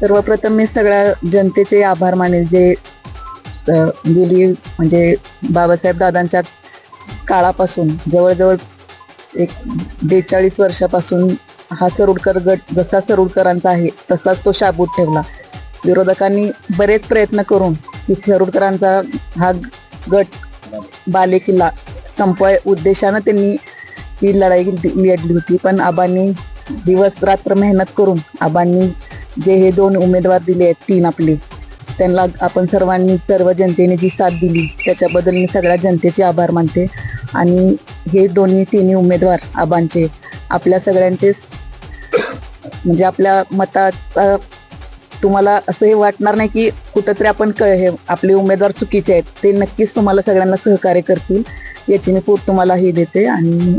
सर्वप्रथम मी सगळ्या जनतेचे आभार मानेल, जे गेली म्हणजे बाबासाहेब दादांच्या काळापासून जवळजवळ एक 42 वर्षापासून हा सरोडकर गट जसा सरोडकरांचा आहे तसाच तो शाबूत ठेवला. विरोधकांनी बरेच प्रयत्न करून की सरोडकरांचा हा गट बालेकिल्ला संपवाय उद्देशानं त्यांनी ही लढाई लढली होती. पण आबांनी दिवस रात्र मेहनत करून आबांनी जे हे 2 उमेदवार दिले आहेत, 3 आपले, त्यांना आपण सर्वांनी सर्व जनतेने जी साथ दिली त्याच्याबद्दल मी सगळ्या जनतेचे आभार मानते. आणि हे तिन्ही उमेदवार आबांचे आपल्या सगळ्यांचेच म्हणजे आपल्या मतात तुम्हाला असंही वाटणार नाही की कुठंतरी आपण हे आपले उमेदवार चुकीचे आहेत. ते नक्कीच तुम्हाला सगळ्यांना सहकार्य करतील याची मी तुम्हाला ही देते. आणि